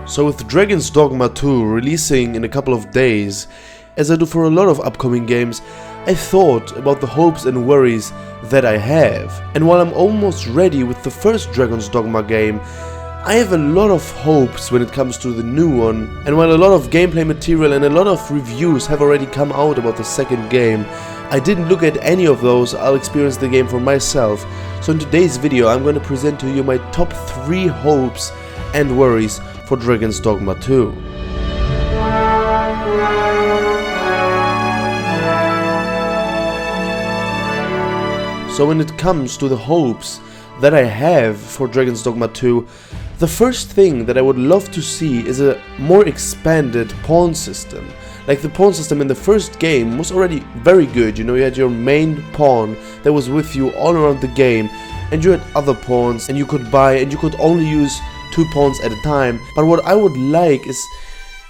So with Dragons Dogma 2 releasing in a couple of days, as I do for a lot of upcoming games, I thought about the hopes and worries that I have. And while I'm almost ready with the first Dragons Dogma game, I have a lot of hopes when it comes to the new one. And while a lot of gameplay material and a lot of reviews have already come out about the second game, I didn't look at any of those. I'll experience the game for myself. So in today's video I'm going to present to you my top 3 hopes and worries for Dragons Dogma 2. So when it comes to the hopes that I have for Dragons Dogma 2, the first thing that I would love to see is a more expanded pawn system. Like the pawn system in the first game was already very good, you had your main pawn that was with you all around the game, and you had other pawns and you could buy, and you could only use 2 pawns at a time. But what I would like is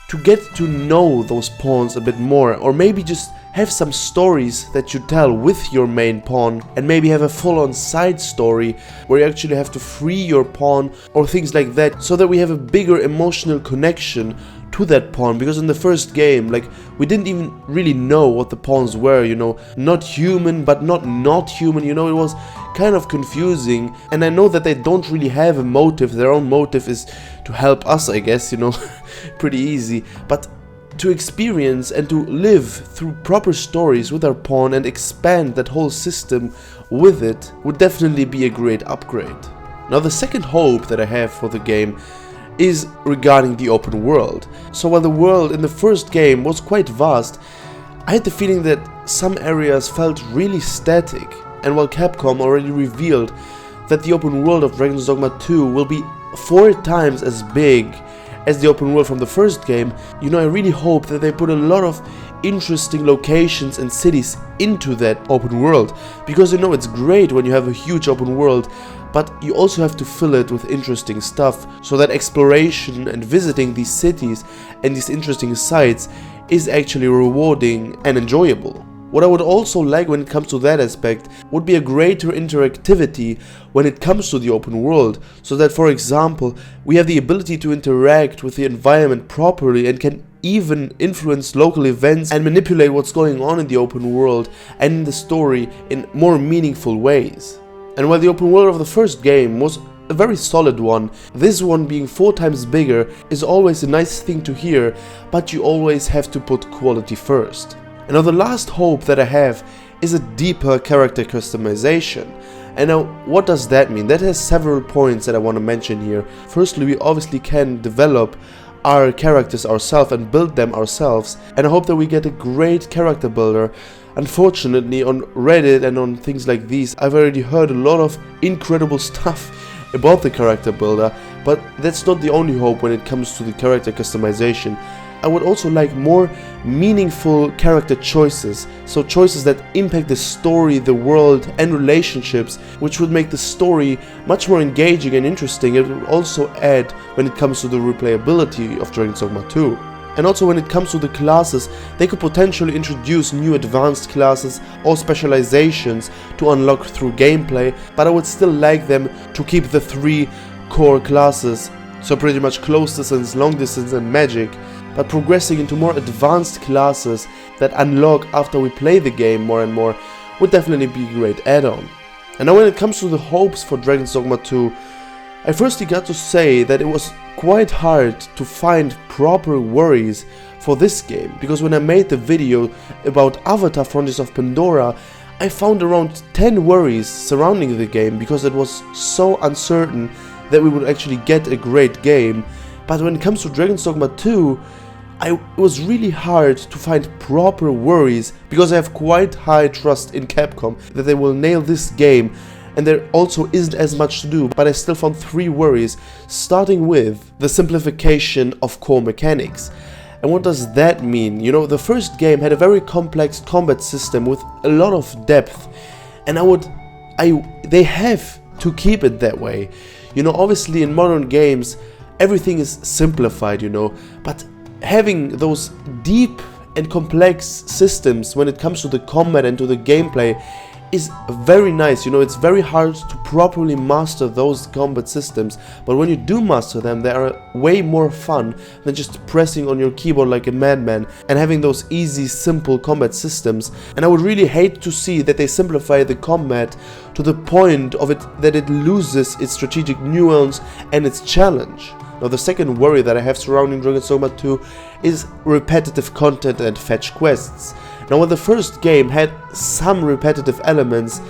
to get to know those pawns a bit more, or maybe just have some stories that you tell with your main pawn, and maybe have a full-on side story where you actually have to free your pawn or things like that, so that we have a bigger emotional connection to that pawn. Because in the first game, we didn't even really know what the pawns were, not human but not human, it was kind of confusing. And I know that they don't really have a motive. Their own motive is to help us, I guess, pretty easy. But to experience and to live through proper stories with our pawn and expand that whole system with it would definitely be a great upgrade. Now the second hope that I have for the game is regarding the open world. So while the world in the first game was quite vast, I had the feeling that some areas felt really static. And while Capcom already revealed that the open world of Dragons Dogma 2 will be 4 times as big as the open world from the first game, I really hope that they put a lot of interesting locations and cities into that open world. Because it's great when you have a huge open world, but you also have to fill it with interesting stuff, so that exploration and visiting these cities and these interesting sites is actually rewarding and enjoyable. What I would also like when it comes to that aspect would be a greater interactivity when it comes to the open world, so that, for example, we have the ability to interact with the environment properly and can even influence local events and manipulate what's going on in the open world and in the story in more meaningful ways. And while the open world of the first game was a very solid one, this one being 4 times bigger is always a nice thing to hear, but you always have to put quality first. And now the last hope that I have is a deeper character customization. And now what does that mean? That has several points that I want to mention here. Firstly, we obviously can develop our characters ourselves and build them ourselves, and I hope that we get a great character builder. Unfortunately, on Reddit and on things like these, I've already heard a lot of incredible stuff about the character builder, but that's not the only hope when it comes to the character customization. I would also like more meaningful character choices, so choices that impact the story, the world and relationships, which would make the story much more engaging and interesting. It would also add when it comes to the replayability of Dragons Dogma 2. And also when it comes to the classes, they could potentially introduce new advanced classes or specializations to unlock through gameplay, but I would still like them to keep the 3 core classes, so pretty much close distance, long distance and magic, but progressing into more advanced classes that unlock after we play the game more and more would definitely be a great add-on. And now when it comes to the hopes for Dragons Dogma 2, I firstly got to say that it was quite hard to find proper worries for this game, because when I made the video about Avatar Frontiers of Pandora, I found around 10 worries surrounding the game, because it was so uncertain that we would actually get a great game. But when it comes to Dragons Dogma 2, it was really hard to find proper worries, because I have quite high trust in Capcom that they will nail this game, and there also isn't as much to do. But I still found 3 worries, starting with the simplification of core mechanics. And what does that mean? The first game had a very complex combat system with a lot of depth, and they have to keep it that way. Obviously in modern games everything is simplified, but having those deep and complex systems when it comes to the combat and to the gameplay is very nice. You know, it's very hard to properly master those combat systems, but when you do master them, they are way more fun than just pressing on your keyboard like a madman and having those easy, simple combat systems. And I would really hate to see that they simplify the combat to the point of it that it loses its strategic nuance and its challenge. Now, the second worry that I have surrounding Dragons Dogma 2 is repetitive content and fetch quests. Now, while the first game had some repetitive elements,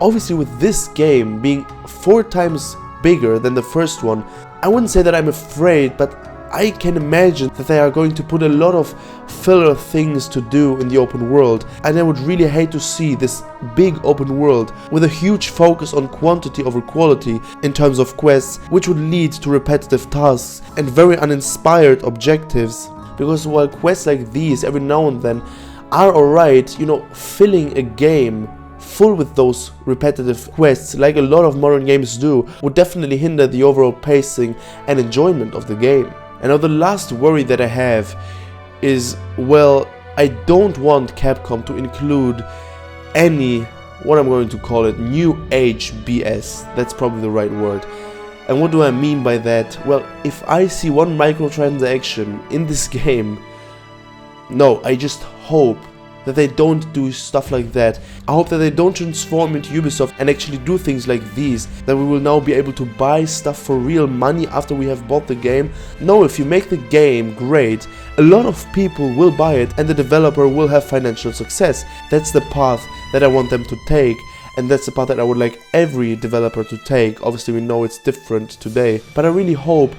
obviously with this game being 4 times bigger than the first one, I wouldn't say that I'm afraid, but I can imagine that they are going to put a lot of filler things to do in the open world, and I would really hate to see this big open world with a huge focus on quantity over quality in terms of quests, which would lead to repetitive tasks and very uninspired objectives. Because while quests like these every now and then are alright, you know, filling a game full with those repetitive quests, like a lot of modern games do, would definitely hinder the overall pacing and enjoyment of the game. And now the last worry that I have is, well, I don't want Capcom to include any, what I'm going to call it, new age BS. That's probably the right word. And what do I mean by that? Well, if I see one microtransaction in this game, no, I just hope that they don't do stuff like that. I hope that they don't transform into Ubisoft and actually do things like these, that we will now be able to buy stuff for real money after we have bought the game. No, if you make the game great, a lot of people will buy it and the developer will have financial success. That's the path that I want them to take, and that's the path that I would like every developer to take. Obviously we know it's different today, but I really hope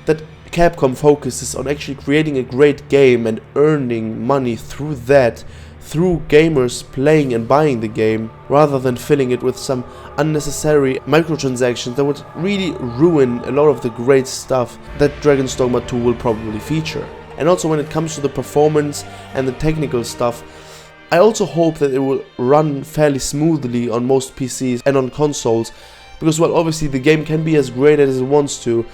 that Capcom focuses on actually creating a great game and earning money through that, through gamers playing and buying the game, rather than filling it with some unnecessary microtransactions that would really ruin a lot of the great stuff that Dragons Dogma 2 will probably feature. And also when it comes to the performance and the technical stuff, I also hope that it will run fairly smoothly on most PCs and on consoles, because well, obviously the game can be as great as it wants to.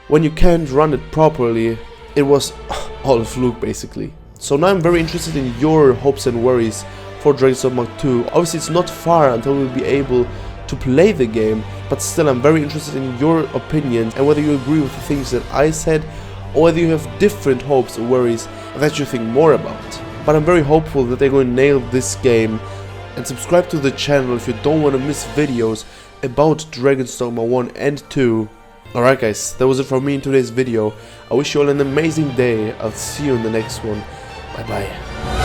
When you can't run it properly, it was all a fluke basically. So now I'm very interested in your hopes and worries for Dragons Dogma 2. Obviously it's not far until we'll be able to play the game, but still I'm very interested in your opinions and whether you agree with the things that I said, or whether you have different hopes or worries that you think more about. But I'm very hopeful that they're going to nail this game, and subscribe to the channel if you don't want to miss videos about Dragons Dogma 1 and 2. Alright guys, that was it from me in today's video. I wish you all an amazing day. I'll see you in the next one. Bye bye.